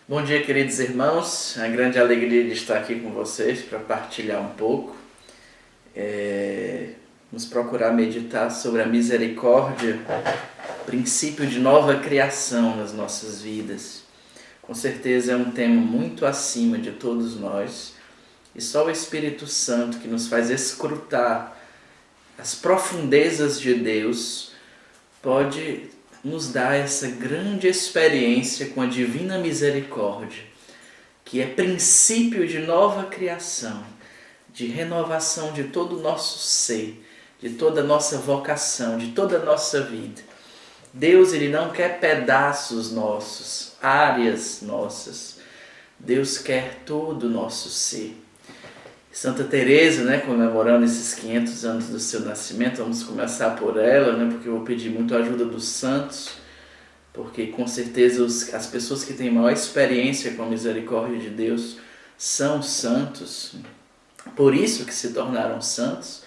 Bom dia, queridos irmãos. É uma grande alegria de estar aqui com vocês para partilhar um pouco. Vamos procurar meditar sobre a misericórdia, princípio de nova criação nas nossas vidas. Com certeza é um tema muito acima de todos nós e só o Espírito Santo, que nos faz escrutar as profundezas de Deus, pode nos dá essa grande experiência com a divina misericórdia, que é princípio de nova criação, de renovação de todo o nosso ser, de toda a nossa vocação, de toda a nossa vida. Deus, Ele não quer pedaços nossos, áreas nossas. Deus quer todo o nosso ser. Santa Teresa, comemorando esses 500 anos do seu nascimento, vamos começar por ela, porque eu vou pedir muito a ajuda dos santos, porque com certeza as pessoas que têm maior experiência com a misericórdia de Deus são santos, por isso que se tornaram santos.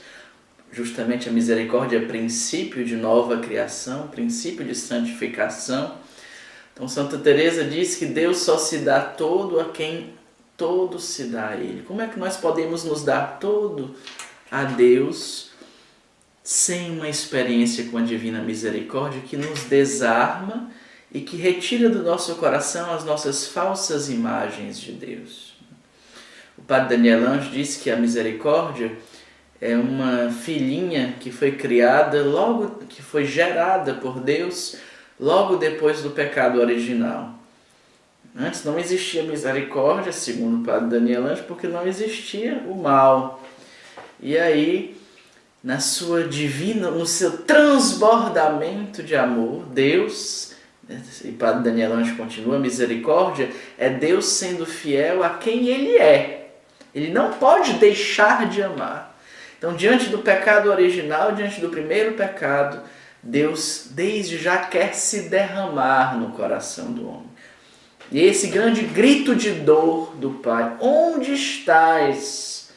Justamente a misericórdia é princípio de nova criação, princípio de santificação. Então Santa Teresa diz que Deus só se dá todo a quem todo se dá a Ele. Como é que nós podemos nos dar todo a Deus sem uma experiência com a divina misericórdia que nos desarma e que retira do nosso coração as nossas falsas imagens de Deus? O padre Daniel Anjo diz que a misericórdia é uma filhinha que foi criada, que foi gerada por Deus logo depois do pecado original. Antes não existia misericórdia, segundo o padre Daniel Anjo, porque não existia o mal. E aí, no seu transbordamento de amor, Deus, e o padre Daniel Anjo continua, a misericórdia é Deus sendo fiel a quem Ele é. Ele não pode deixar de amar. Então, diante do pecado original, diante do primeiro pecado, Deus desde já quer se derramar no coração do homem. E esse grande grito de dor do Pai: onde estás,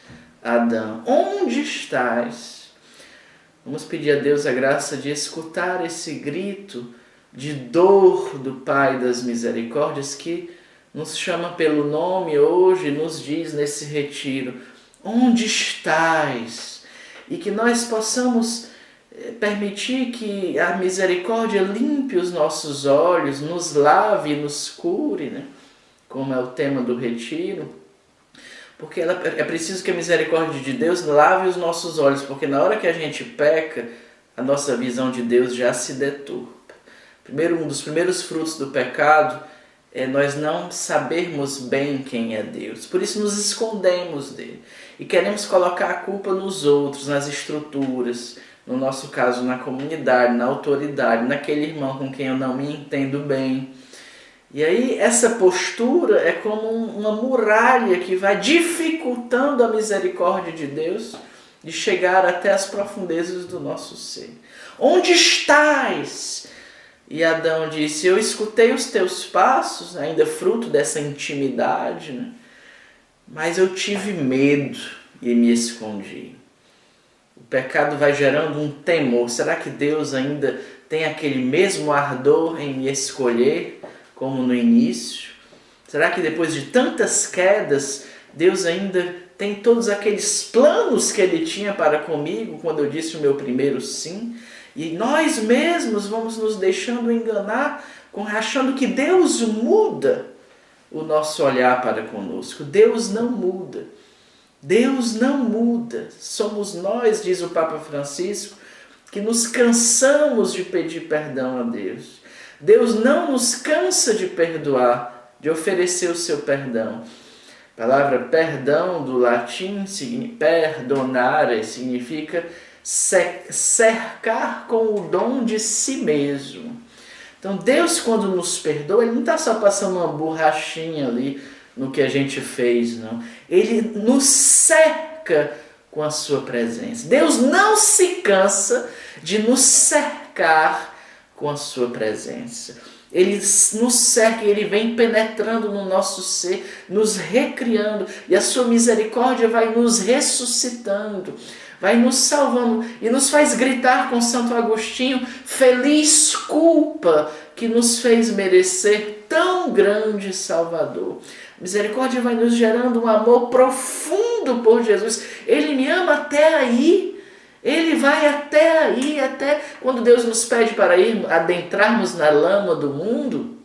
Adão? Onde estás? Vamos pedir a Deus a graça de escutar esse grito de dor do Pai das misericórdias, que nos chama pelo nome hoje, nos diz nesse retiro: onde estás? E que nós possamos permitir que a misericórdia limpe os nossos olhos, nos lave, nos cure, como é o tema do retiro. Porque é preciso que a misericórdia de Deus lave os nossos olhos, porque na hora que a gente peca, a nossa visão de Deus já se deturpa. Um dos primeiros frutos do pecado é nós não sabermos bem quem é Deus. Por isso nos escondemos dele e queremos colocar a culpa nos outros, nas estruturas, no nosso caso na comunidade, na autoridade, naquele irmão com quem eu não me entendo bem. E aí essa postura é como uma muralha que vai dificultando a misericórdia de Deus de chegar até as profundezas do nosso ser. Onde estás? E Adão disse: eu escutei os teus passos, ainda fruto dessa intimidade, mas eu tive medo e me escondi. O pecado vai gerando um temor. Será que Deus ainda tem aquele mesmo ardor em me escolher como no início? Será que depois de tantas quedas, Deus ainda tem todos aqueles planos que Ele tinha para comigo quando eu disse o meu primeiro sim? E nós mesmos vamos nos deixando enganar, achando que Deus muda o nosso olhar para conosco. Deus não muda. Deus não muda. Somos nós, diz o Papa Francisco, que nos cansamos de pedir perdão a Deus. Deus não nos cansa de perdoar, de oferecer o seu perdão. A palavra perdão do latim, perdonare, significa cercar com o dom de si mesmo. Então Deus, quando nos perdoa, Ele não está só passando uma borrachinha ali no que a gente fez, não. Ele nos cerca com a sua presença. Deus não se cansa de nos cercar com a sua presença. Ele nos cerca e Ele vem penetrando no nosso ser, nos recriando, e a sua misericórdia vai nos ressuscitando, vai nos salvando e nos faz gritar com Santo Agostinho: feliz culpa que nos fez merecer tão grande Salvador. Misericórdia vai nos gerando um amor profundo por Jesus. Ele me ama até aí. Ele vai até aí, até quando Deus nos pede para ir adentrarmos na lama do mundo.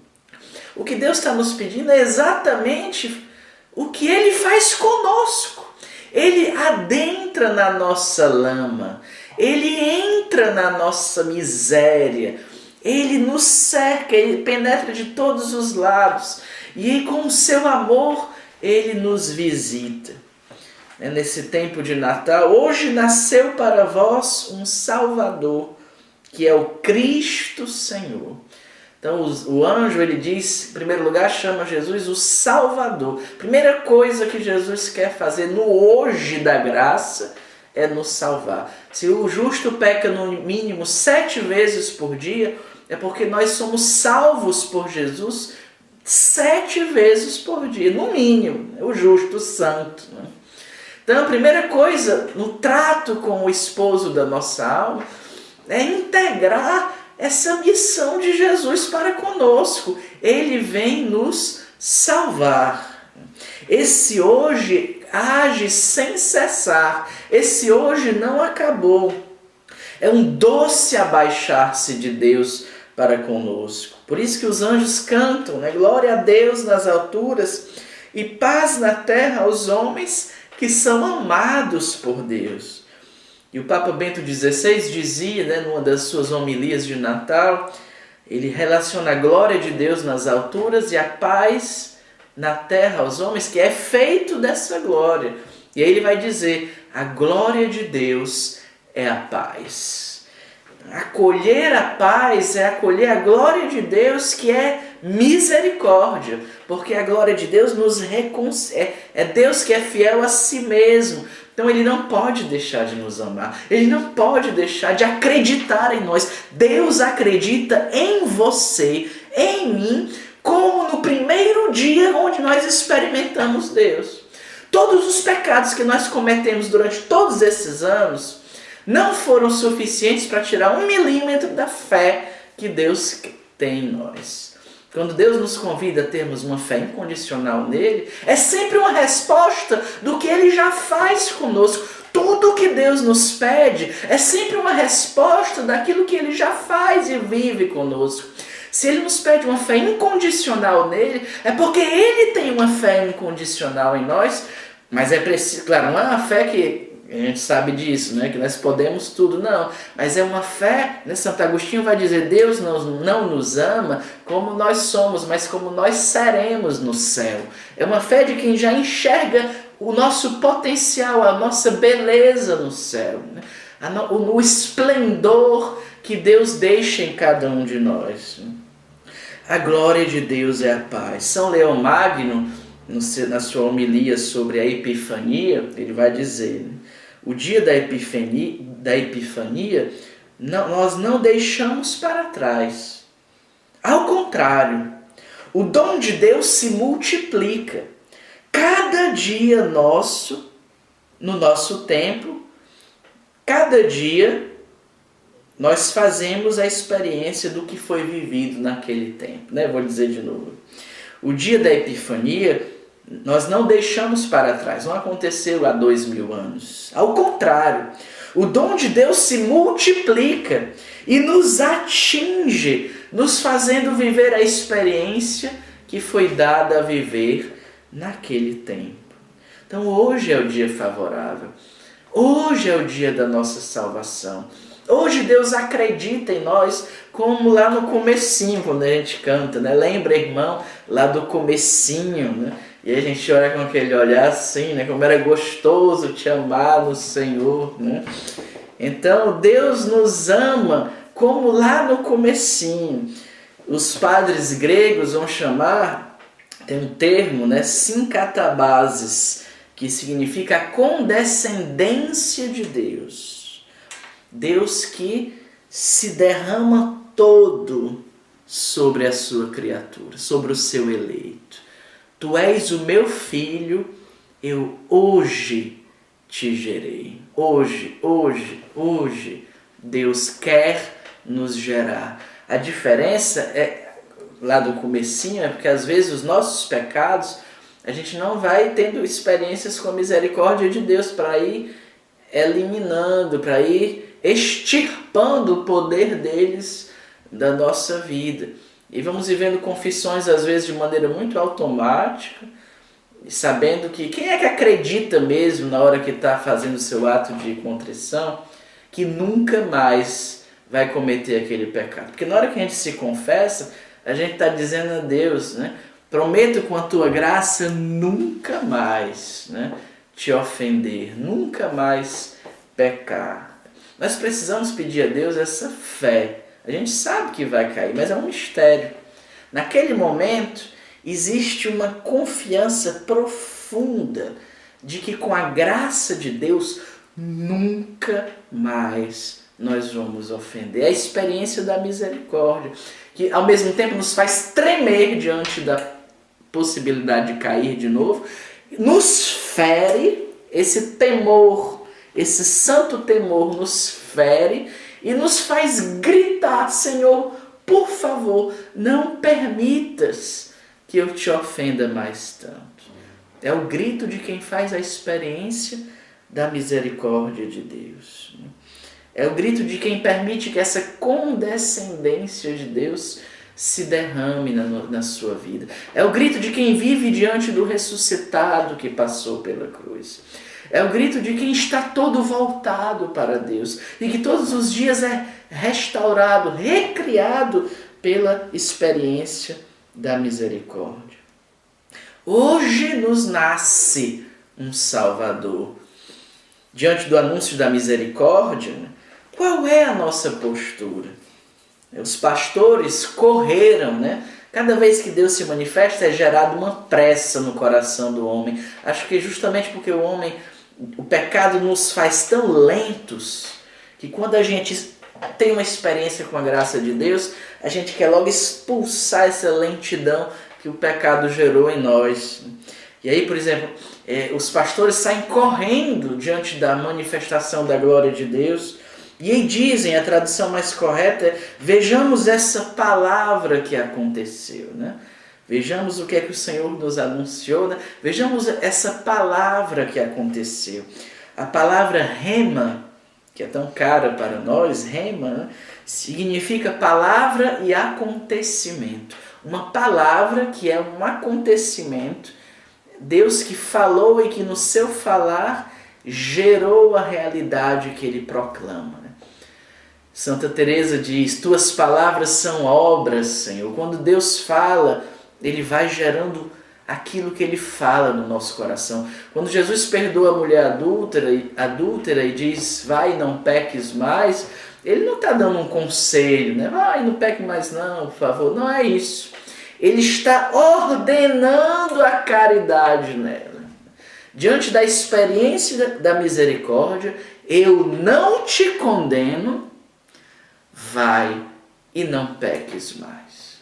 O que Deus está nos pedindo é exatamente o que Ele faz conosco. Ele adentra na nossa lama. Ele entra na nossa miséria. Ele nos cerca, Ele penetra de todos os lados. E com o seu amor, Ele nos visita. Nesse tempo de Natal, hoje nasceu para vós um Salvador, que é o Cristo Senhor. Então o anjo, ele diz, em primeiro lugar, chama Jesus o Salvador. Primeira coisa que Jesus quer fazer no hoje da graça é nos salvar. Se o justo peca no mínimo 7 vezes por dia, é porque nós somos salvos por Jesus 7 vezes por dia, no mínimo, o justo, o santo. Então a primeira coisa no trato com o esposo da nossa alma é integrar essa missão de Jesus para conosco. Ele vem nos salvar. Esse hoje age sem cessar. Esse hoje não acabou. É um doce abaixar-se de Deus para conosco. Por isso que os anjos cantam, né? Glória a Deus nas alturas e paz na terra aos homens que são amados por Deus. E o Papa Bento XVI dizia, né, numa das suas homilias de Natal, ele relaciona a glória de Deus nas alturas e a paz na terra aos homens, que é feito dessa glória. E aí ele vai dizer, a glória de Deus é a paz. Acolher a paz é acolher a glória de Deus, que é misericórdia, porque a glória de Deus nos reconcilia. É Deus que é fiel a si mesmo. Então Ele não pode deixar de nos amar. Ele não pode deixar de acreditar em nós. Deus acredita em você, em mim, como no primeiro dia onde nós experimentamos Deus. Todos os pecados que nós cometemos durante todos esses anos não foram suficientes para tirar 1 milímetro da fé que Deus tem em nós. Quando Deus nos convida a termos uma fé incondicional nele, é sempre uma resposta do que Ele já faz conosco. Tudo que Deus nos pede é sempre uma resposta daquilo que Ele já faz e vive conosco. Se Ele nos pede uma fé incondicional nele, é porque Ele tem uma fé incondicional em nós, mas é preciso, claro, não é uma fé que a gente sabe disso, né? Que nós podemos tudo, não. Mas é uma fé, né? Santo Agostinho vai dizer, Deus não nos ama como nós somos, mas como nós seremos no céu. É uma fé de quem já enxerga o nosso potencial, a nossa beleza no céu, né? O esplendor que Deus deixa em cada um de nós. A glória de Deus é a paz. São Leão Magno, na sua homilia sobre a Epifania, ele vai dizer, o dia da Epifania, nós não deixamos para trás. Ao contrário, o dom de Deus se multiplica. Cada dia nosso, no nosso templo, cada dia nós fazemos a experiência do que foi vivido naquele tempo. Né? Vou dizer de novo. O dia da Epifania, nós não deixamos para trás, não aconteceu há 2000 anos. Ao contrário, o dom de Deus se multiplica e nos atinge, nos fazendo viver a experiência que foi dada a viver naquele tempo. Então hoje é o dia favorável, hoje é o dia da nossa salvação. Hoje Deus acredita em nós, como lá no comecinho, quando a gente canta, né? Lembra, irmão, lá do comecinho, né? E a gente olha com aquele olhar assim, né? Como era gostoso te amar no Senhor, né? Então Deus nos ama como lá no comecinho. Os padres gregos vão chamar, tem um termo, né? Synkatabasis, que significa a condescendência de Deus. Deus que se derrama todo sobre a sua criatura, sobre o seu eleito. Tu és o meu filho, eu hoje te gerei. Hoje, Deus quer nos gerar. A diferença é, lá do comecinho, é porque às vezes os nossos pecados, a gente não vai tendo experiências com a misericórdia de Deus para ir eliminando, para ir extirpando o poder deles da nossa vida. E vamos vivendo confissões às vezes de maneira muito automática, sabendo que quem é que acredita mesmo na hora que está fazendo o seu ato de contrição que nunca mais vai cometer aquele pecado? Porque na hora que a gente se confessa, a gente está dizendo a Deus, né? Prometo com a tua graça nunca mais, né, te ofender, nunca mais pecar. Nós precisamos pedir a Deus essa fé. A gente sabe que vai cair, mas é um mistério. Naquele momento, existe uma confiança profunda de que com a graça de Deus, nunca mais nós vamos ofender. É a experiência da misericórdia, que ao mesmo tempo nos faz tremer diante da possibilidade de cair de novo, nos fere, esse temor, esse santo temor nos fere e nos faz gritar: Senhor, por favor, não permitas que eu te ofenda mais tanto. É o grito de quem faz a experiência da misericórdia de Deus. É o grito de quem permite que essa condescendência de Deus se derrame na sua vida. É o grito de quem vive diante do ressuscitado que passou pela cruz. É o grito de quem está todo voltado para Deus e que todos os dias é restaurado, recriado pela experiência da misericórdia. Hoje nos nasce um Salvador. Diante do anúncio da misericórdia, qual é a nossa postura? Os pastores correram, né? Cada vez que Deus se manifesta é gerada uma pressa no coração do homem. Acho que justamente porque o pecado nos faz tão lentos, que quando a gente tem uma experiência com a graça de Deus, a gente quer logo expulsar essa lentidão que o pecado gerou em nós. E aí, por exemplo, os pastores saem correndo diante da manifestação da glória de Deus. E aí dizem, a tradução mais correta é: vejamos essa palavra que aconteceu, né? Vejamos o que é que o Senhor nos anunciou, né? Vejamos essa palavra que aconteceu. A palavra rema, que é tão cara para nós, rema, né, significa palavra e acontecimento. Uma palavra que é um acontecimento, Deus que falou e que no seu falar gerou a realidade que ele proclama. Santa Teresa diz: tuas palavras são obras, Senhor. Quando Deus fala, ele vai gerando aquilo que ele fala no nosso coração. Quando Jesus perdoa a mulher adúltera e diz: vai, não peques mais, ele não está dando um conselho, né? Vai, não peque mais não, por favor. Não é isso. Ele está ordenando a caridade nela. Diante da experiência da misericórdia, eu não te condeno, vai e não peques mais.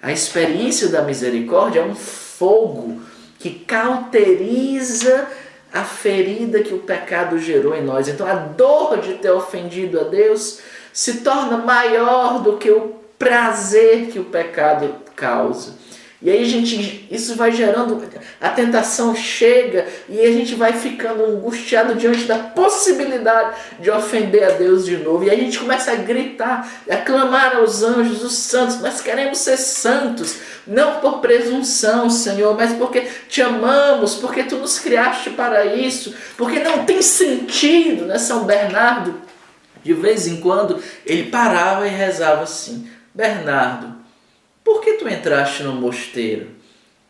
A experiência da misericórdia é um fogo que cauteriza a ferida que o pecado gerou em nós. Então a dor de ter ofendido a Deus se torna maior do que o prazer que o pecado causa. E aí, isso vai gerando, a tentação chega e a gente vai ficando angustiado diante da possibilidade de ofender a Deus de novo. E aí a gente começa a gritar, a clamar aos anjos, os santos: nós queremos ser santos, não por presunção, Senhor, mas porque te amamos, porque tu nos criaste para isso, porque não tem sentido, né? São Bernardo, de vez em quando, ele parava e rezava assim: Bernardo, por que tu entraste no mosteiro?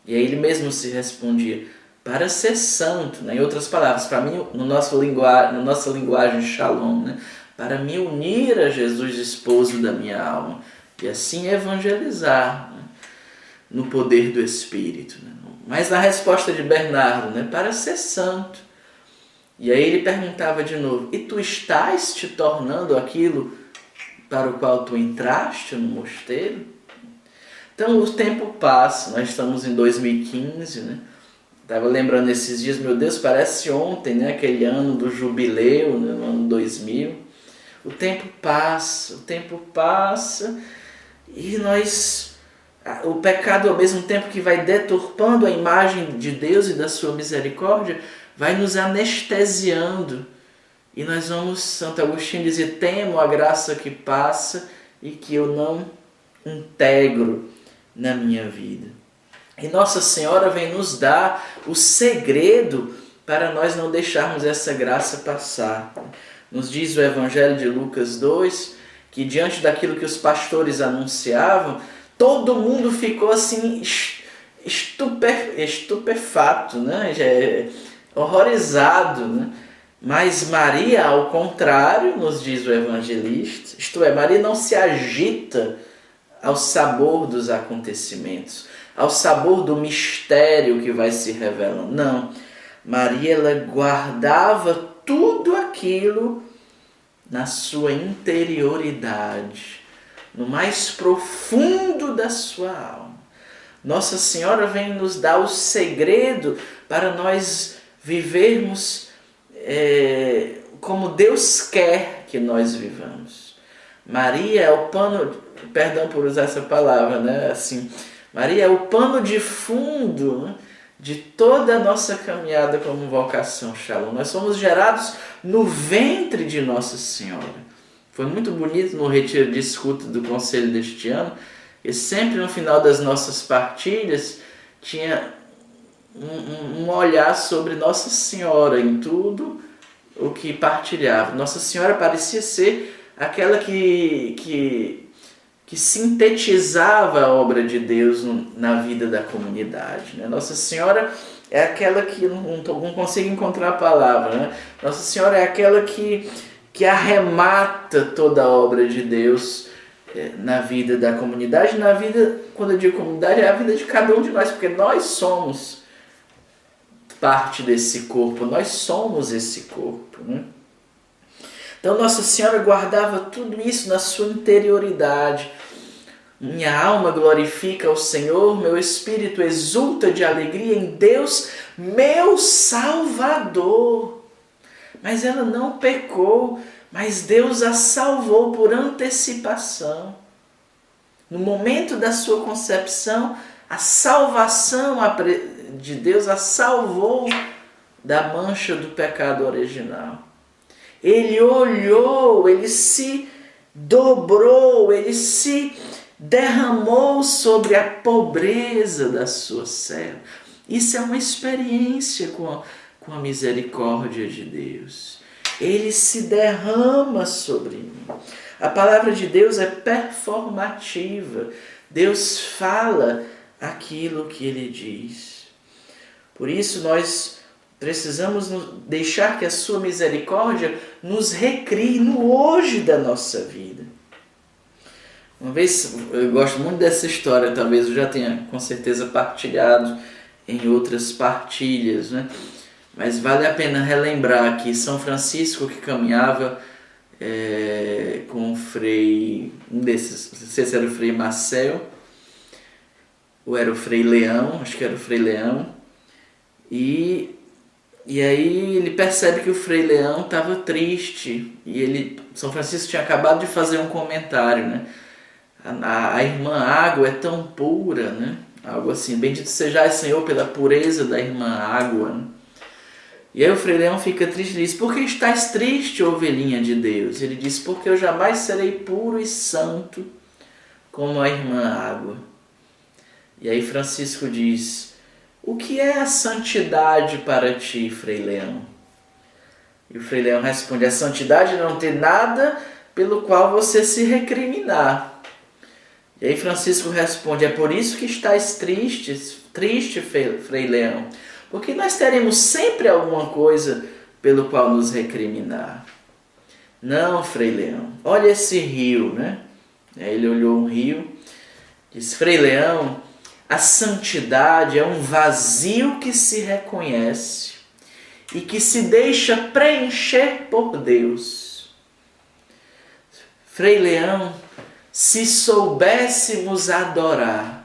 E aí ele mesmo se respondia: para ser santo, né? Em outras palavras, para mim, na nossa linguagem shalom, né? Para me unir a Jesus, esposo da minha alma, e assim evangelizar, né? No poder do Espírito. Né? Mas na resposta de Bernardo, né? Para ser santo. E aí ele perguntava de novo: e tu estás te tornando aquilo para o qual tu entraste no mosteiro? Então o tempo passa, nós estamos em 2015, né? Estava lembrando esses dias, meu Deus, parece ontem, né? Aquele ano do jubileu, né? No ano 2000. O tempo passa e nós O pecado, ao mesmo tempo que vai deturpando a imagem de Deus e da sua misericórdia, vai nos anestesiando. E nós vamos, Santo Agostinho dizia, temo a graça que passa e que eu não integro na minha vida. E Nossa Senhora vem nos dar o segredo para nós não deixarmos essa graça passar. Nos diz o Evangelho de Lucas 2, que diante daquilo que os pastores anunciavam, todo mundo ficou assim estupefato, né? Horrorizado, né? Mas Maria, ao contrário, nos diz o evangelista, isto é, Maria não se agita ao sabor dos acontecimentos, ao sabor do mistério que vai se revelando. Não, Maria ela guardava tudo aquilo na sua interioridade, no mais profundo da sua alma. Nossa Senhora vem nos dar o segredo para nós vivermos como Deus quer que nós vivamos. Maria é o pano, perdão por usar essa palavra, né? Assim, Maria é o pano de fundo, né, de toda a nossa caminhada como vocação Shalom. Nós somos gerados no ventre de Nossa Senhora. Foi muito bonito no retiro de escuta do conselho deste ano, e sempre no final das nossas partilhas tinha um olhar sobre Nossa Senhora em tudo o que partilhava. Nossa Senhora parecia ser aquela que sintetizava a obra de Deus na vida da comunidade, né? Nossa Senhora é aquela que, não consigo encontrar a palavra, né? Nossa Senhora é aquela que arremata toda a obra de Deus na vida da comunidade, na vida, quando eu digo comunidade, é a vida de cada um de nós, porque nós somos parte desse corpo, nós somos esse corpo, né? Então Nossa Senhora guardava tudo isso na sua interioridade. Minha alma glorifica ao Senhor, meu espírito exulta de alegria em Deus, meu Salvador. Mas ela não pecou, mas Deus a salvou por antecipação. No momento da sua concepção, a salvação de Deus a salvou da mancha do pecado original. Ele olhou, ele se dobrou, ele se derramou sobre a pobreza da sua serva. Isso é uma experiência com a misericórdia de Deus. Ele se derrama sobre mim. A palavra de Deus é performativa. Deus fala aquilo que Ele diz. Por isso nós precisamos deixar que a sua misericórdia nos recrie no hoje da nossa vida. Uma vez, eu gosto muito dessa história, talvez eu já tenha com certeza partilhado em outras partilhas, né? Mas vale a pena relembrar aqui São Francisco, que caminhava com o frei, um desses, não sei se era o frei Marcel ou era o frei Leão, acho que era o frei Leão, e aí ele percebe que o frei Leão estava triste, e São Francisco tinha acabado de fazer um comentário, né? A irmã água é tão pura, né? Algo assim, bendito sejais, Senhor, pela pureza da irmã água, né? E aí o Frei Leão fica triste e diz: por que estás triste, ovelhinha de Deus? Ele diz: porque eu jamais serei puro e santo como a irmã água. E aí Francisco diz: o que é a santidade para ti, Frei Leão? E o Frei Leão responde: a santidade é não ter nada pelo qual você se recriminar. E aí Francisco responde: é por isso que estás triste, Frei Leão, porque nós teremos sempre alguma coisa pelo qual nos recriminar. Não, Frei Leão, olha esse rio, né? Aí ele olhou um rio, disse: Frei Leão, a santidade é um vazio que se reconhece e que se deixa preencher por Deus. Frei Leão, se soubéssemos adorar,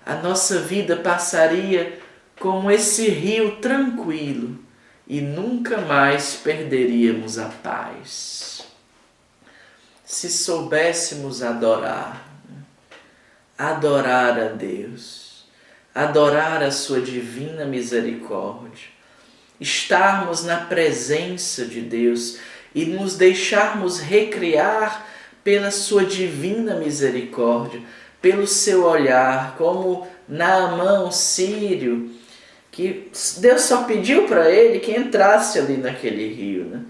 a nossa vida passaria como esse rio tranquilo e nunca mais perderíamos a paz. se soubéssemos adorar, adorar a Deus, adorar a sua divina misericórdia, estarmos na presença de Deus e nos deixarmos recriar pela sua divina misericórdia, pelo seu olhar, como Naamã, sírio, que Deus só pediu para ele que entrasse ali naquele rio, né?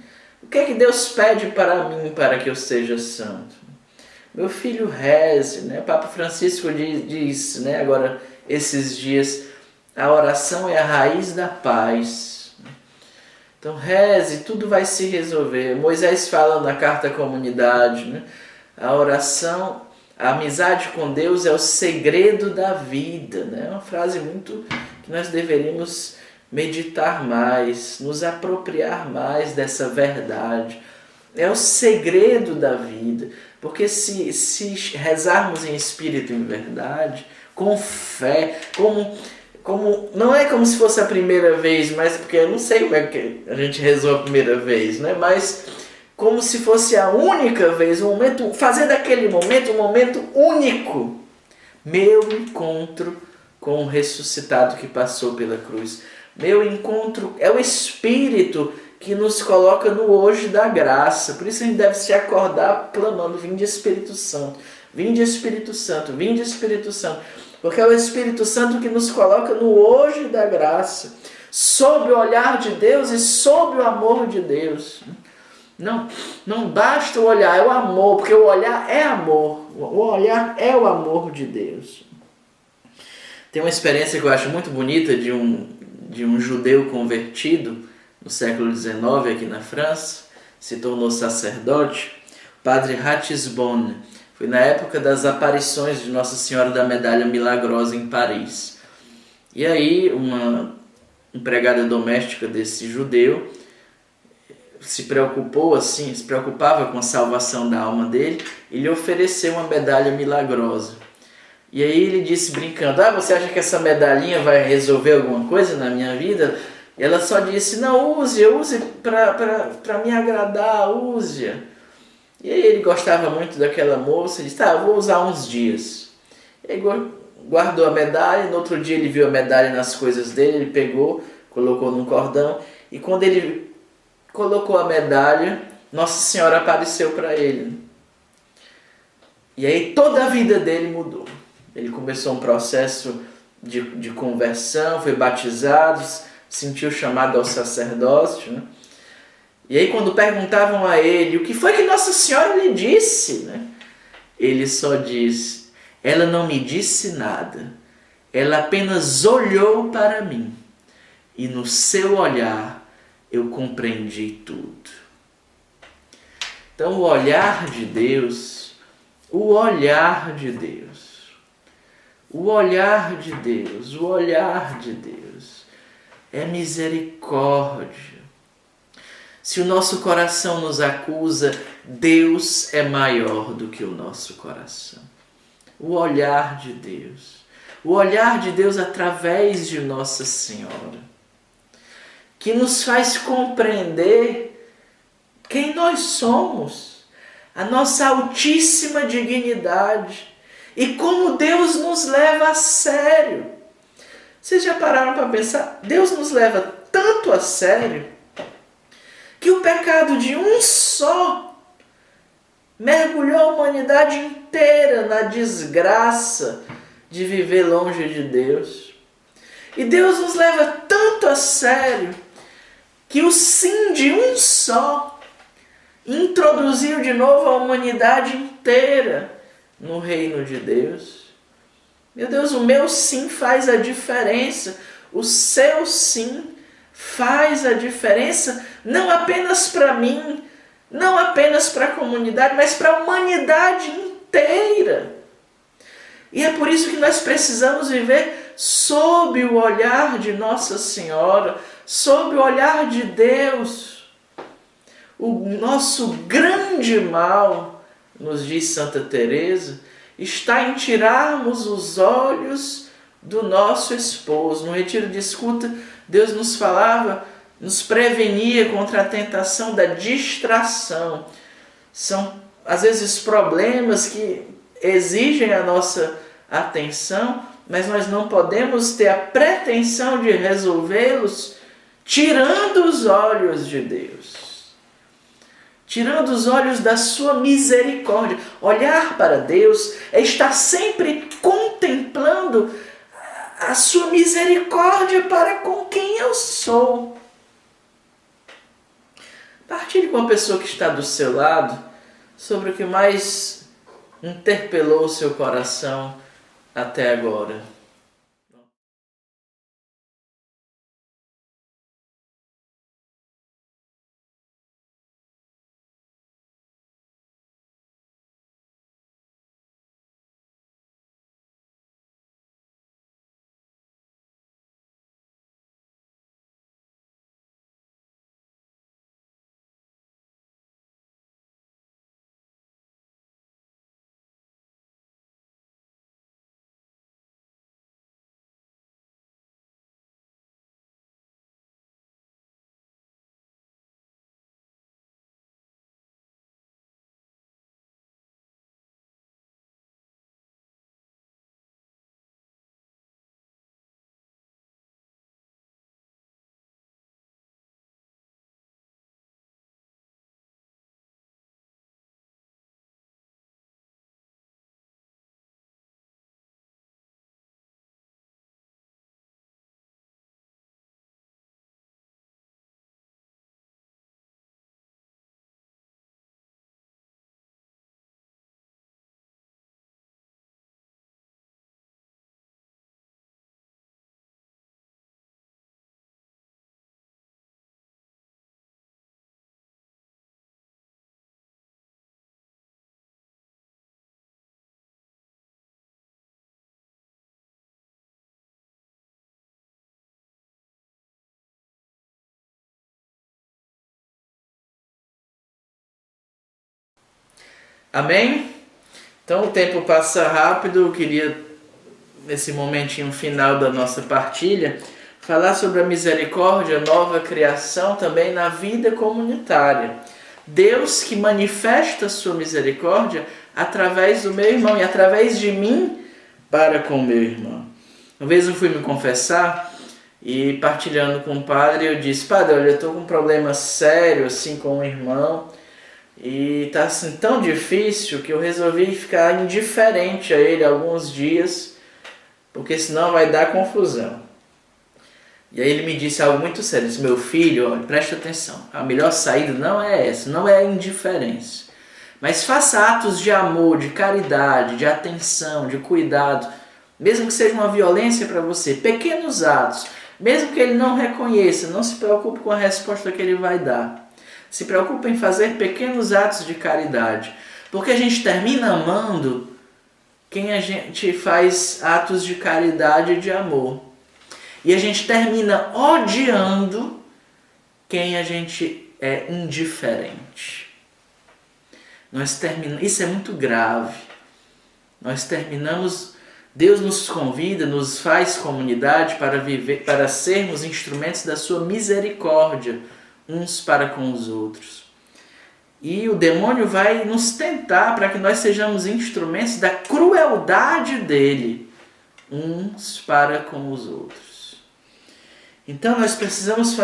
O que é que Deus pede para mim para que eu seja santo? Meu filho, reze, né? Papa Francisco diz, né, agora esses dias, a oração é a raiz da paz. Então reze, tudo vai se resolver. Moisés fala na carta à comunidade, né? A oração, a amizade com Deus é o segredo da vida, né? É uma frase muito que nós deveríamos meditar mais, nos apropriar mais dessa verdade. É o segredo da vida, porque se rezarmos em espírito e em verdade, com fé, como não é como se fosse a primeira vez, mas porque eu não sei como é que a gente rezou a primeira vez, né? Mas como se fosse a única vez, um momento, fazer daquele momento um momento único, meu encontro com o ressuscitado que passou pela cruz. Meu encontro é o Espírito que nos coloca no hoje da graça. Por isso a gente deve se acordar clamando: vinde Espírito Santo, vinde Espírito Santo, vinde Espírito Santo. Porque é o Espírito Santo que nos coloca no hoje da graça, sob o olhar de Deus e sob o amor de Deus. Não basta o olhar, é o amor, porque o olhar é amor. O olhar é o amor de Deus. Tem uma experiência que eu acho muito bonita de um judeu convertido no século XIX aqui na França, se tornou sacerdote, o padre Ratisbonne. Foi na época das aparições de Nossa Senhora da Medalha Milagrosa em Paris. E aí uma empregada doméstica desse judeu se preocupava com a salvação da alma dele e lhe ofereceu uma medalha milagrosa. E aí ele disse brincando: você acha que essa medalhinha vai resolver alguma coisa na minha vida? E ela só disse: não, use para me agradar, use-a. E aí ele gostava muito daquela moça e disse: eu vou usar uns dias. E aí guardou a medalha, no outro dia ele viu a medalha nas coisas dele, ele pegou, colocou num cordão, e quando ele colocou a medalha, Nossa Senhora apareceu para ele. E aí toda a vida dele mudou. Ele começou um processo de conversão, foi batizado, sentiu chamado ao sacerdócio, né? E aí quando perguntavam a ele: o que foi que Nossa Senhora lhe disse, né? Ele só diz: ela não me disse nada, ela apenas olhou para mim e no seu olhar eu compreendi tudo. Então o olhar de Deus, o olhar de Deus, o olhar de Deus, o olhar de Deus é misericórdia. Se o nosso coração nos acusa, Deus é maior do que o nosso coração. O olhar de Deus através de Nossa Senhora, que nos faz compreender quem nós somos, a nossa altíssima dignidade e como Deus nos leva a sério. Vocês já pararam para pensar? Deus nos leva tanto a sério que o pecado de um só mergulhou a humanidade inteira na desgraça de viver longe de Deus. E Deus nos leva tanto a sério que o sim de um só introduziu de novo a humanidade inteira no reino de Deus. Meu Deus, o meu sim faz a diferença. O seu sim faz a diferença, não apenas para mim, não apenas para a comunidade, mas para a humanidade inteira. E é por isso que nós precisamos viver sob o olhar de Nossa Senhora, sob o olhar de Deus. O nosso grande mal, nos diz Santa Teresa, está em tirarmos os olhos do nosso esposo. No retiro de escuta, Deus nos falava, nos prevenia contra a tentação da distração. São às vezes, problemas que exigem a nossa atenção, mas nós não podemos ter a pretensão de resolvê-los tirando os olhos de Deus. Tirando os olhos da sua misericórdia. Olhar para Deus é estar sempre contemplando a sua misericórdia para com quem eu sou. Partilhe com a pessoa que está do seu lado sobre o que mais interpelou o seu coração até agora. Amém? Então o tempo passa rápido. Eu queria, nesse momentinho final da nossa partilha, falar sobre a misericórdia, nova criação também na vida comunitária. Deus que manifesta a sua misericórdia através do meu irmão e através de mim para com o meu irmão. Uma vez eu fui me confessar e partilhando com o padre, eu disse: padre, olha, eu estou com um problema sério assim com o irmão e está assim tão difícil que eu resolvi ficar indiferente a ele alguns dias, porque senão vai dar confusão. E aí ele me disse algo muito sério, disse: meu filho, olha, preste atenção, a melhor saída não é essa, não é a indiferença, mas faça atos de amor, de caridade, de atenção, de cuidado, mesmo que seja uma violência para você, pequenos atos, mesmo que ele não reconheça, não se preocupe com a resposta que ele vai dar. Se preocupe em fazer pequenos atos de caridade, porque a gente termina amando quem a gente faz atos de caridade e de amor. E a gente termina odiando quem a gente é indiferente. Isso é muito grave. Nós terminamos, Deus nos convida, nos faz comunidade para viver, para sermos instrumentos da sua misericórdia, uns para com os outros. E o demônio vai nos tentar para que nós sejamos instrumentos da crueldade dele, uns para com os outros. Então nós precisamos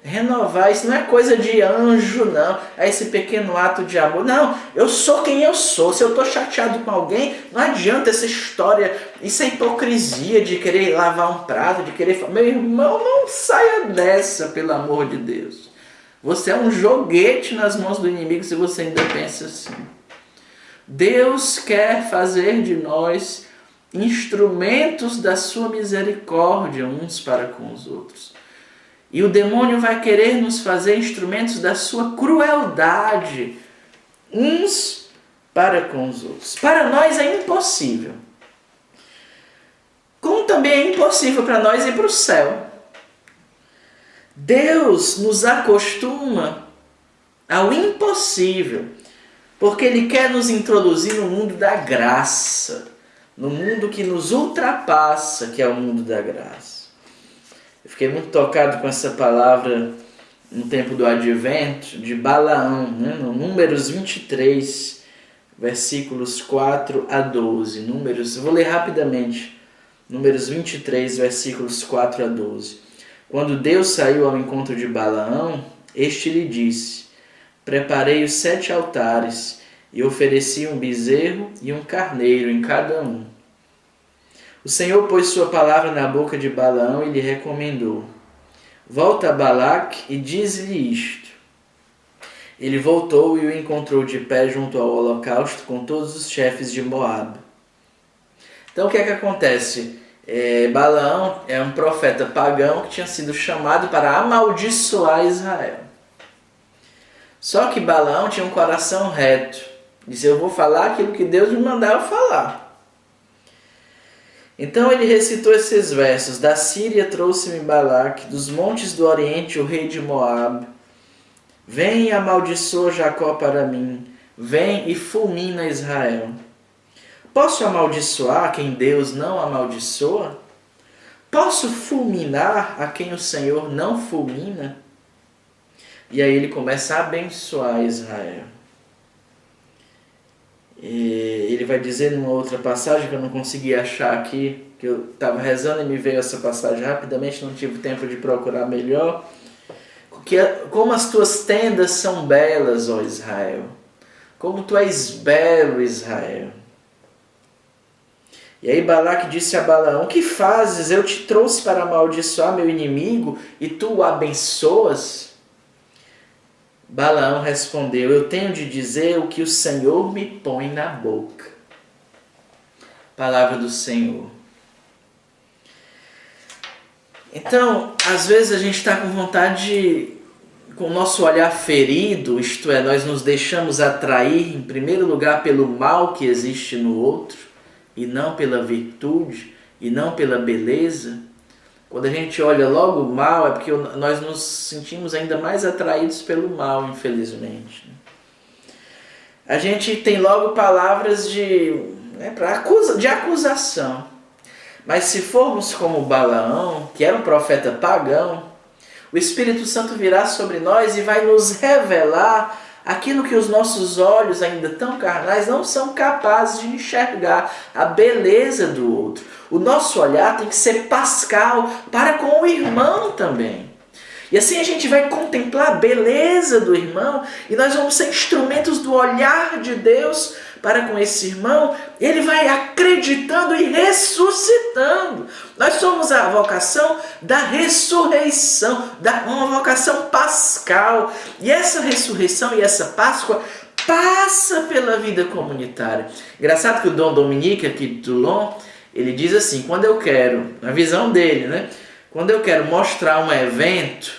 renovar, isso não é coisa de anjo não, é esse pequeno ato de amor. Não, eu sou quem eu sou, se eu estou chateado com alguém, não adianta essa história, isso é hipocrisia de querer lavar um prato, de querer... Meu irmão, não saia dessa, pelo amor de Deus. Você é um joguete nas mãos do inimigo se você ainda pensa assim. Deus quer fazer de nós instrumentos da sua misericórdia uns para com os outros. E o demônio vai querer nos fazer instrumentos da sua crueldade, uns para com os outros. Para nós é impossível. Como também é impossível para nós ir para o céu. Deus nos acostuma ao impossível, porque Ele quer nos introduzir no mundo da graça, no mundo que nos ultrapassa, que é o mundo da graça. Eu fiquei muito tocado com essa palavra no tempo do advento, de Balaão, né? No Números 23, versículos 4 a 12. Eu vou ler rapidamente. Números 23, versículos 4 a 12. Quando Deus saiu ao encontro de Balaão, este lhe disse: preparei os 7 altares e ofereci um bezerro e um carneiro em cada um. O Senhor pôs sua palavra na boca de Balaão e lhe recomendou: volta a Balaque e diz-lhe isto. Ele voltou e o encontrou de pé junto ao holocausto com todos os chefes de Moabe. Então o que é que acontece? Balaão é um profeta pagão que tinha sido chamado para amaldiçoar Israel. Só que Balaão tinha um coração reto. Disse: eu vou falar aquilo que Deus me mandar eu falar. Então ele recitou esses versos: da Síria trouxe-me Balaque, dos montes do Oriente o rei de Moabe. Vem e amaldiçoa Jacó para mim, vem e fulmina Israel. Posso amaldiçoar quem Deus não amaldiçoa? Posso fulminar a quem o Senhor não fulmina? E aí ele começa a abençoar Israel. E ele vai dizer numa outra passagem que eu não consegui achar aqui, que eu estava rezando e me veio essa passagem rapidamente, não tive tempo de procurar melhor. Como as tuas tendas são belas, ó Israel. Como tu és belo, Israel. E aí Balaque disse a Balaão: o que fazes? Eu te trouxe para amaldiçoar meu inimigo e tu o abençoas? Balaão respondeu: eu tenho de dizer o que o Senhor me põe na boca. Palavra do Senhor. Então, às vezes a gente está com vontade com o nosso olhar ferido, isto é, nós nos deixamos atrair, em primeiro lugar, pelo mal que existe no outro, e não pela virtude, e não pela beleza. Quando a gente olha logo o mal, é porque nós nos sentimos ainda mais atraídos pelo mal, infelizmente. A gente tem logo palavras de acusação. Mas se formos como Balaão, que era um profeta pagão, o Espírito Santo virá sobre nós e vai nos revelar aquilo que os nossos olhos, ainda tão carnais, não são capazes de enxergar, a beleza do outro. O nosso olhar tem que ser pascal para com o irmão também. E assim a gente vai contemplar a beleza do irmão e nós vamos ser instrumentos do olhar de Deus para com esse irmão. Ele vai acreditando e ressuscitando. Nós somos a vocação da ressurreição, uma vocação pascal. E essa ressurreição e essa Páscoa passa pela vida comunitária. Engraçado que o Dom Dominique, aqui de Toulon, ele diz assim: quando eu quero, na visão dele, né? Quando eu quero mostrar um evento,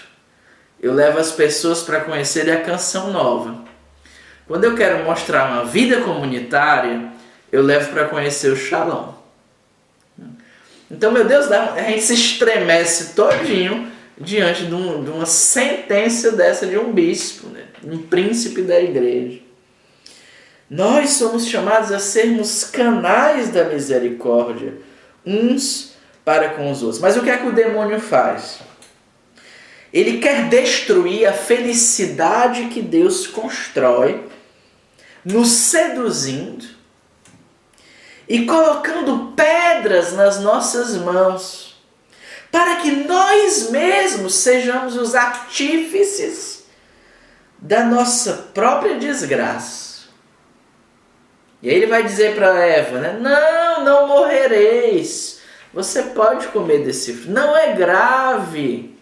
eu levo as pessoas para conhecerem a canção nova. Quando eu quero mostrar uma vida comunitária, eu levo para conhecer o Shalom. Então, meu Deus, a gente se estremece todinho diante de uma sentença dessa de um bispo, né? Um príncipe da igreja. Nós somos chamados a sermos canais da misericórdia, uns para com os outros. Mas o que é que o demônio faz? Ele quer destruir a felicidade que Deus constrói, nos seduzindo e colocando pedras nas nossas mãos, para que nós mesmos sejamos os artífices da nossa própria desgraça. E aí ele vai dizer para Eva, né? Não morrereis. Você pode comer desse fruto. Não é grave.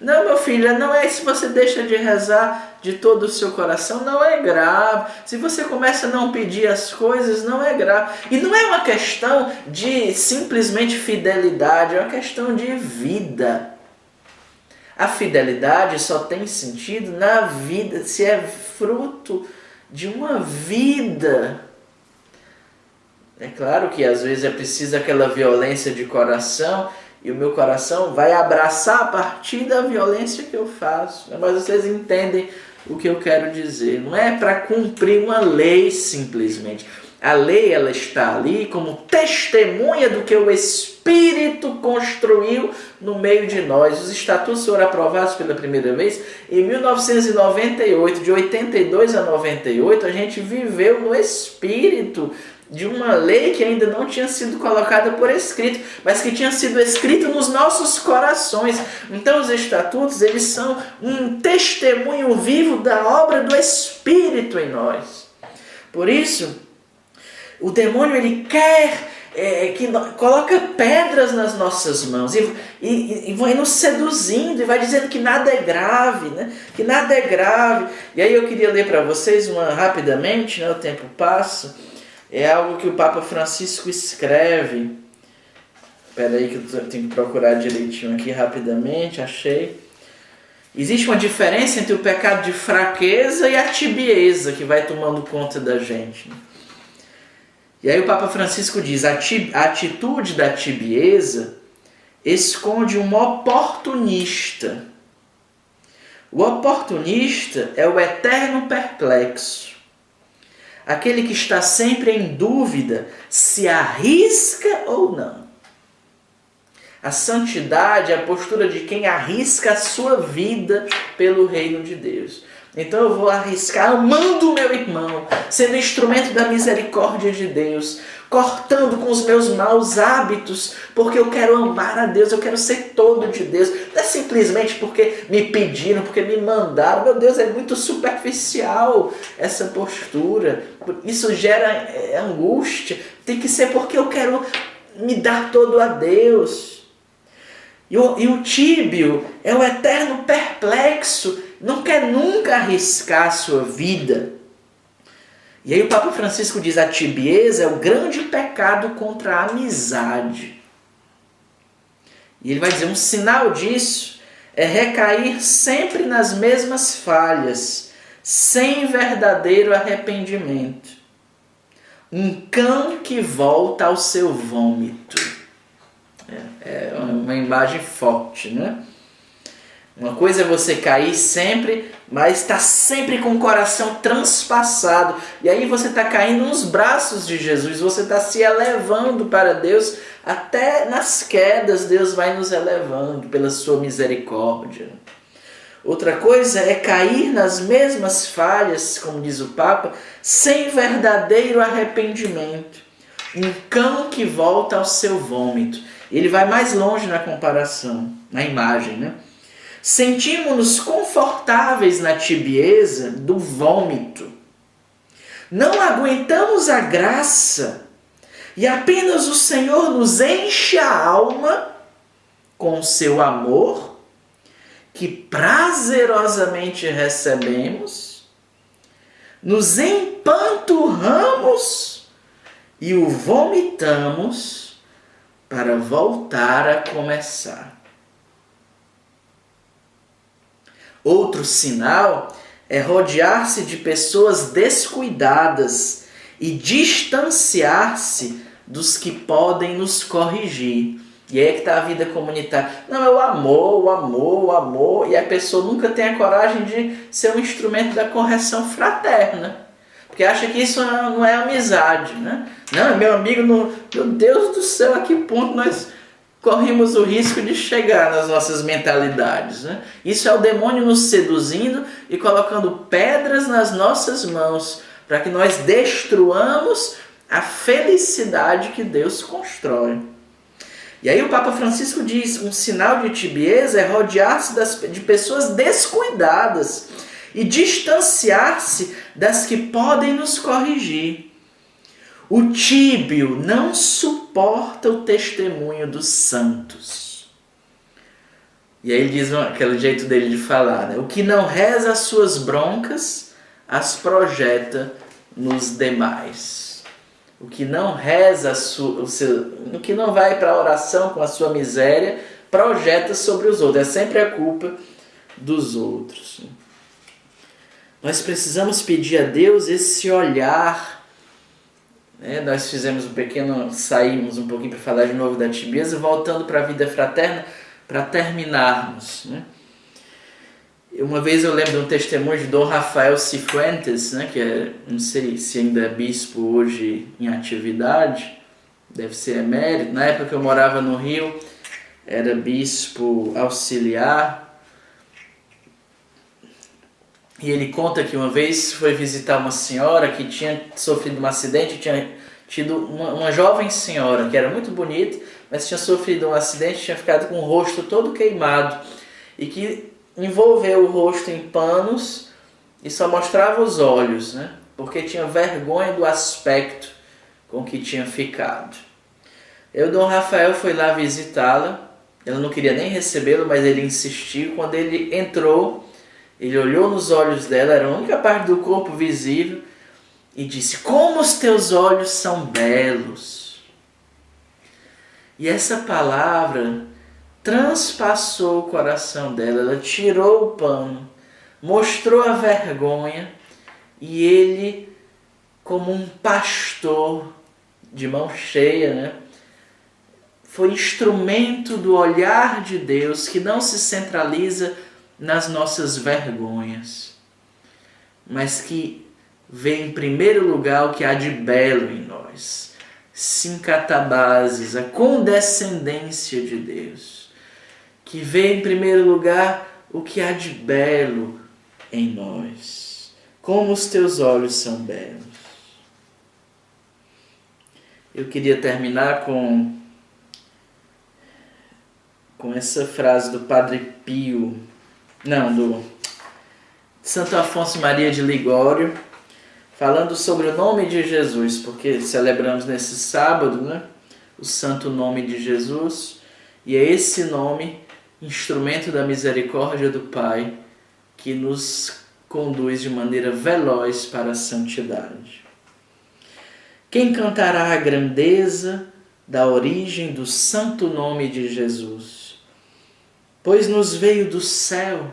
Não, meu filho, não é se você deixa de rezar de todo o seu coração, não é grave. Se você começa a não pedir as coisas, não é grave. E não é uma questão de simplesmente fidelidade, é uma questão de vida. A fidelidade só tem sentido na vida, se é fruto de uma vida. É claro que às vezes é preciso aquela violência de coração, e o meu coração vai abraçar a partir da violência que eu faço. Mas vocês entendem o que eu quero dizer. Não é para cumprir uma lei simplesmente. a lei ela está ali como testemunha do que o Espírito construiu no meio de nós. Os estatutos foram aprovados pela primeira vez em 1998, de 82 a 98, a gente viveu no Espírito de uma lei que ainda não tinha sido colocada por escrito, mas que tinha sido escrita nos nossos corações. Então os estatutos, eles são um testemunho vivo da obra do Espírito em nós. Por isso, o demônio ele quer coloca pedras nas nossas mãos e vai nos seduzindo e vai dizendo que nada é grave, né? Que nada é grave. E aí eu queria ler para vocês rapidamente, né? O tempo passa. É algo que o Papa Francisco escreve. Espera aí que eu tenho que procurar direitinho aqui rapidamente, achei. Existe uma diferença entre o pecado de fraqueza e a tibieza que vai tomando conta da gente. E aí o Papa Francisco diz, a atitude da tibieza esconde um oportunista. O oportunista é o eterno perplexo. Aquele que está sempre em dúvida se arrisca ou não. A santidade é a postura de quem arrisca a sua vida pelo reino de Deus. Então eu vou arriscar amando o meu irmão, sendo instrumento da misericórdia de Deus, cortando com os meus maus hábitos, porque eu quero amar a Deus, eu quero ser todo de Deus. Não é simplesmente porque me pediram, porque me mandaram. Meu Deus, é muito superficial essa postura. Isso gera angústia. Tem que ser porque eu quero me dar todo a Deus. E o tíbio é o eterno perplexo, não quer nunca arriscar a sua vida. E aí o Papa Francisco diz, a tibieza é o grande pecado contra a amizade. E ele vai dizer, um sinal disso é recair sempre nas mesmas falhas, sem verdadeiro arrependimento. Um cão que volta ao seu vômito. É uma imagem forte, né? Uma coisa é você cair sempre, mas está sempre com o coração transpassado. E aí você está caindo nos braços de Jesus, você está se elevando para Deus. Até nas quedas Deus vai nos elevando pela sua misericórdia. Outra coisa é cair nas mesmas falhas, como diz o Papa, sem verdadeiro arrependimento. Um cão que volta ao seu vômito. Ele vai mais longe na comparação, na imagem, né? Sentimos-nos confortáveis na tibieza do vômito. Não aguentamos a graça e apenas o Senhor nos enche a alma com seu amor, que prazerosamente recebemos, nos empanturramos e o vomitamos para voltar a começar. Outro sinal é rodear-se de pessoas descuidadas e distanciar-se dos que podem nos corrigir. E aí é que está a vida comunitária. Não, é o amor, e a pessoa nunca tem a coragem de ser um instrumento da correção fraterna. Porque acha que isso não é amizade, né? Não, meu amigo, meu Deus do céu, a que ponto nós corremos o risco de chegar nas nossas mentalidades, né? Isso é o demônio nos seduzindo e colocando pedras nas nossas mãos para que nós destruamos a felicidade que Deus constrói. E aí o Papa Francisco diz, um sinal de tibieza é rodear-se de pessoas descuidadas e distanciar-se das que podem nos corrigir. O tíbio não suporta o testemunho dos santos. E aí ele diz aquele jeito dele de falar, né? O que não reza as suas broncas, as projeta nos demais. O que não reza, o que não vai para a oração com a sua miséria, projeta sobre os outros. É sempre a culpa dos outros. Nós precisamos pedir a Deus esse olhar. Nós fizemos saímos um pouquinho para falar de novo da tibieza, voltando para a vida fraterna, para terminarmos. Uma vez eu lembro de um testemunho de Dom Rafael Cifuentes, né, que é, não sei se ainda é bispo hoje em atividade, deve ser emérito. Na época que eu morava no Rio, era bispo auxiliar. E ele conta que uma vez foi visitar uma senhora que tinha sofrido um acidente, tinha tido uma jovem senhora que era muito bonita, mas tinha sofrido um acidente, tinha ficado com o rosto todo queimado e que envolveu o rosto em panos e só mostrava os olhos, né? Porque tinha vergonha do aspecto com que tinha ficado. O Dom Rafael foi lá visitá-la, ela não queria nem recebê-lo, mas ele insistiu. Quando ele entrou, ele olhou nos olhos dela, era a única parte do corpo visível, e disse: como os teus olhos são belos. E essa palavra transpassou o coração dela, ela tirou o pano, mostrou a vergonha, e ele, como um pastor de mão cheia, né, foi instrumento do olhar de Deus que não se centraliza nas nossas vergonhas, mas que vê em primeiro lugar o que há de belo em nós. Sincatabases, a condescendência de Deus, que vê em primeiro lugar o que há de belo em nós. Como os teus olhos são belos. Eu queria terminar com essa frase do Padre Pio, do Santo Afonso Maria de Ligório, falando sobre o nome de Jesus, porque celebramos nesse sábado, né, o santo nome de Jesus, e é esse nome, instrumento da misericórdia do Pai, que nos conduz de maneira veloz para a santidade. Quem cantará a grandeza da origem do santo nome de Jesus? Pois nos veio do céu,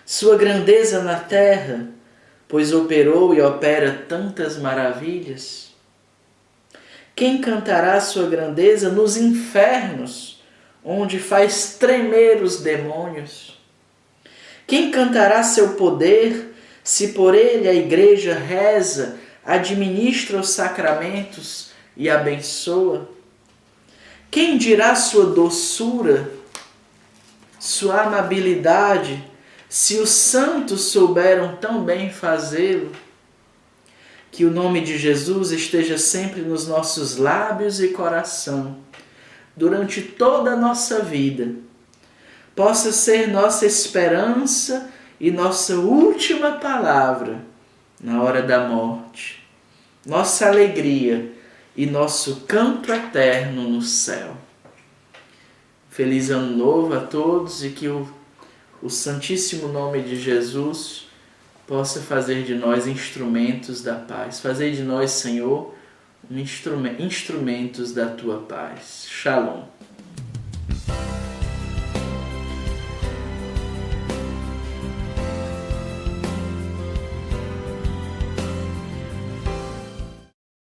sua grandeza na terra, pois operou e opera tantas maravilhas. Quem cantará sua grandeza nos infernos, onde faz tremer os demônios? Quem cantará seu poder, se por ele a igreja reza, administra os sacramentos e abençoa? Quem dirá sua doçura, sua amabilidade, se os santos souberam tão bem fazê-lo? Que o nome de Jesus esteja sempre nos nossos lábios e coração, durante toda a nossa vida. Possa ser nossa esperança e nossa última palavra na hora da morte, nossa alegria e nosso canto eterno no céu. Feliz Ano Novo a todos e que o Santíssimo Nome de Jesus possa fazer de nós instrumentos da paz. Fazer de nós, Senhor, instrumentos da Tua paz. Shalom.